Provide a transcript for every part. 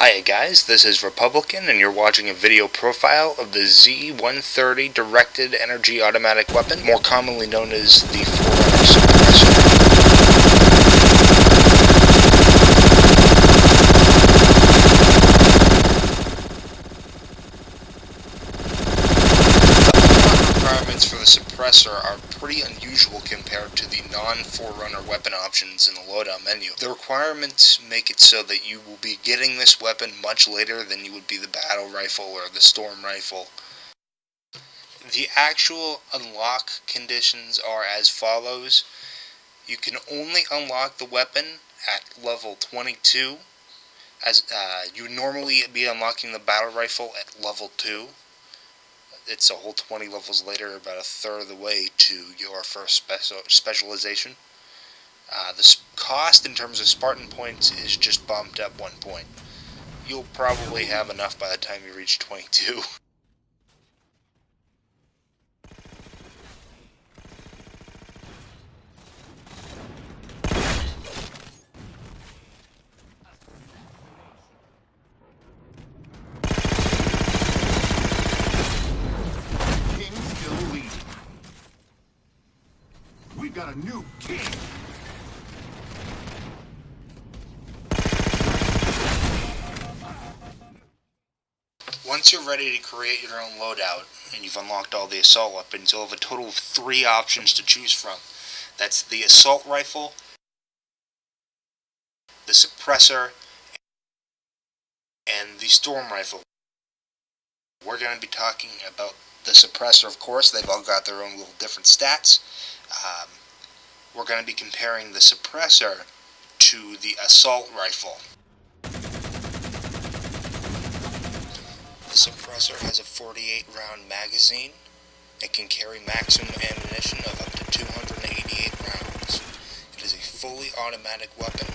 Hi guys, this is Republican and you're watching a video profile of the Z-130 Directed Energy Automatic Weapon, more commonly known as the Forerunner Suppressor. The requirements for the suppressor are pretty unusual compared to the non-Forerunner weapon options in the loadout menu. The requirements make it so that you will be getting this weapon much later than you would be the battle rifle or the storm rifle. The actual unlock conditions are as follows. You can only unlock the weapon at level 22, as you would normally be unlocking the battle rifle at level 2. It's a whole 20 levels later, about a third of the way to your first specialization. The cost in terms of Spartan points is just bumped up 1 point. You'll probably have enough by the time you reach 22. We've got a new king! Once you're ready to create your own loadout, and you've unlocked all the assault weapons, you'll have a total of 3 options to choose from. That's the assault rifle, the suppressor, and the storm rifle. We're going to be talking about the suppressor, of course. They've all got their own little different stats. We're going to be comparing the suppressor to the assault rifle. The suppressor has a 48 round magazine. It can carry maximum ammunition of up to 288 rounds. It is a fully automatic weapon.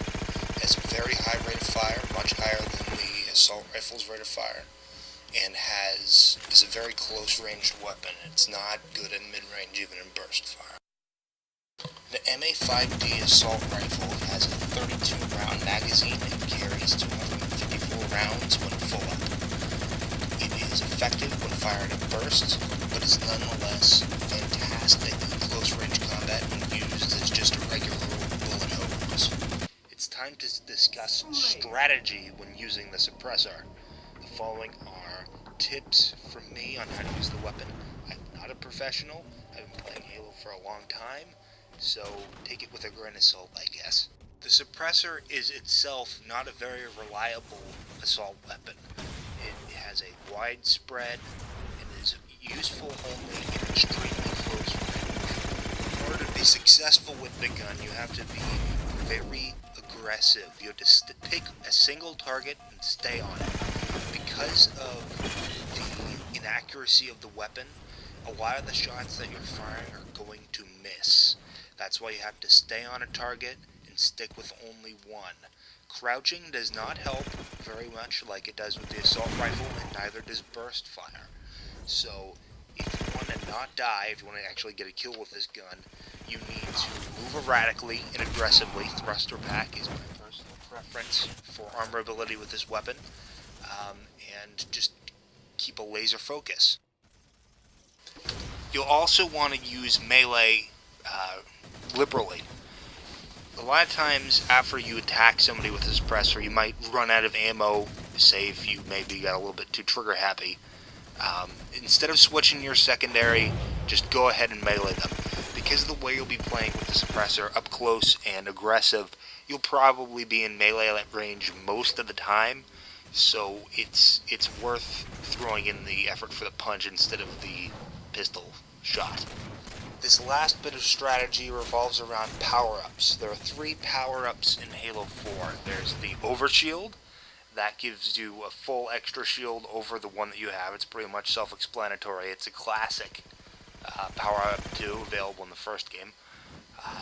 It has a very high rate of fire, much higher than the assault rifle's rate of fire, and is a very close ranged weapon. It's not good at mid-range, even in burst fire. The MA5D assault rifle has a 32 round magazine and carries 254 rounds when full up. It is effective when fired in bursts, but is nonetheless fantastic in close range combat when used as just a regular bullet hose. It's time to discuss strategy when using the suppressor. The following are tips from me on how to use the weapon. I'm not a professional. I've been playing Halo for a long time, so take it with a grain of salt, I guess. The suppressor is itself not a very reliable assault weapon. It has a wide spread and is useful only in extremely close range. In order to be successful with the gun, you have to be very aggressive. You have to pick a single target and stay on it. Because of the inaccuracy of the weapon, a lot of the shots that you're firing are going to miss. That's why you have to stay on a target and stick with only one. Crouching does not help very much like it does with the assault rifle, and neither does burst fire. So, if you want to not die, if you want to actually get a kill with this gun, you need to move erratically and aggressively. Thruster pack is my personal preference for armorability with this weapon, and just keep a laser focus. You'll also want to use melee liberally. A lot of times after you attack somebody with a suppressor, you might run out of ammo, say if you maybe got a little bit too trigger happy. Instead of switching your secondary, just go ahead and melee them. Because of the way you'll be playing with the suppressor up close and aggressive, you'll probably be in melee range most of the time, so it's worth throwing in the effort for the punch instead of the pistol shot. This last bit of strategy revolves around power-ups. There are 3 power-ups in Halo 4. There's the Overshield. That gives you a full extra shield over the one that you have. It's pretty much self-explanatory. It's a classic power-up too, available in the first game.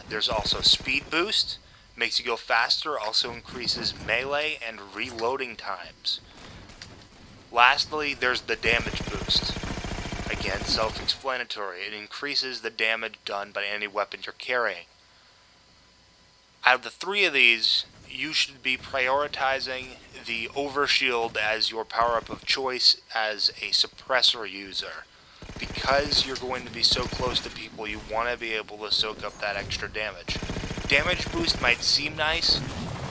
There's also Speed Boost. Makes you go faster, also increases melee and reloading times. Lastly, there's the Damage Boost. Again, self-explanatory. It increases the damage done by any weapon you're carrying. Out of the 3 of these, you should be prioritizing the overshield as your power-up of choice as a suppressor user. Because you're going to be so close to people, you want to be able to soak up that extra damage. Damage boost might seem nice,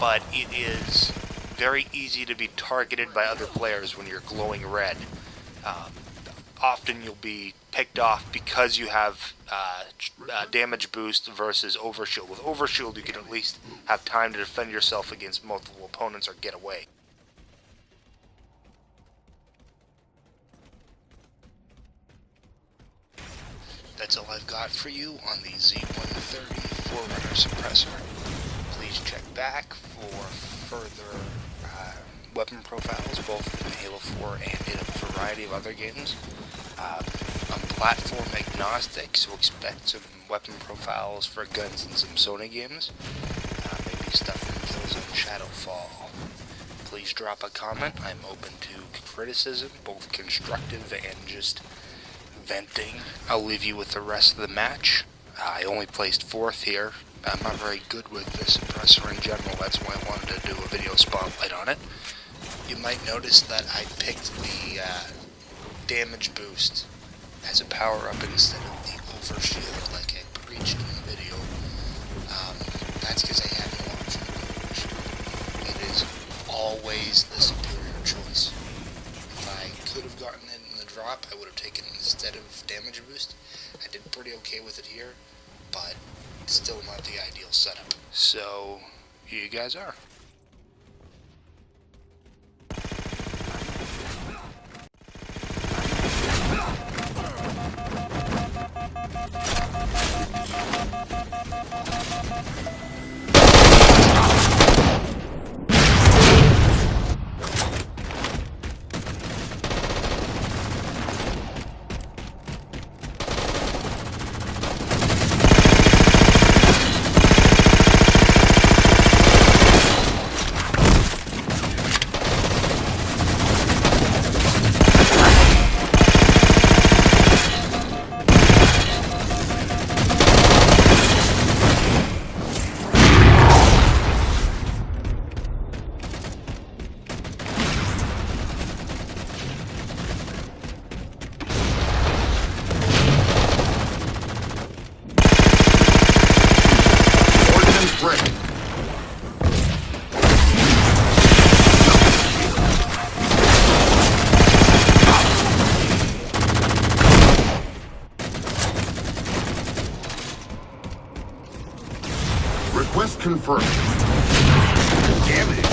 but it is very easy to be targeted by other players when you're glowing red. Often you'll be picked off because you have damage boost versus overshield. With overshield, you can at least have time to defend yourself against multiple opponents or get away. That's all I've got for you on the Z-130 Forerunner Suppressor. Please check back for further weapon profiles, both in Halo 4 and in a variety of other games. I'm platform agnostic, so expect some weapon profiles for guns in some Sony games. Maybe stuff from Killzone Shadowfall. Please drop a comment. I'm open to criticism, both constructive and just venting. I'll leave you with the rest of the match. I only placed 4th here. I'm not very good with the suppressor in general, that's why I wanted to do a video spotlight on it. You might notice that I picked the damage boost as a power-up instead of the overshield like I preached in the video. That's because I had no option with overshield. It is always the superior choice. If I could have gotten it in the drop, I would have taken it instead of damage boost. I did pretty okay with it here, but it's still not the ideal setup. So, here you guys are. Request confirmed. Damn it.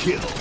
kill.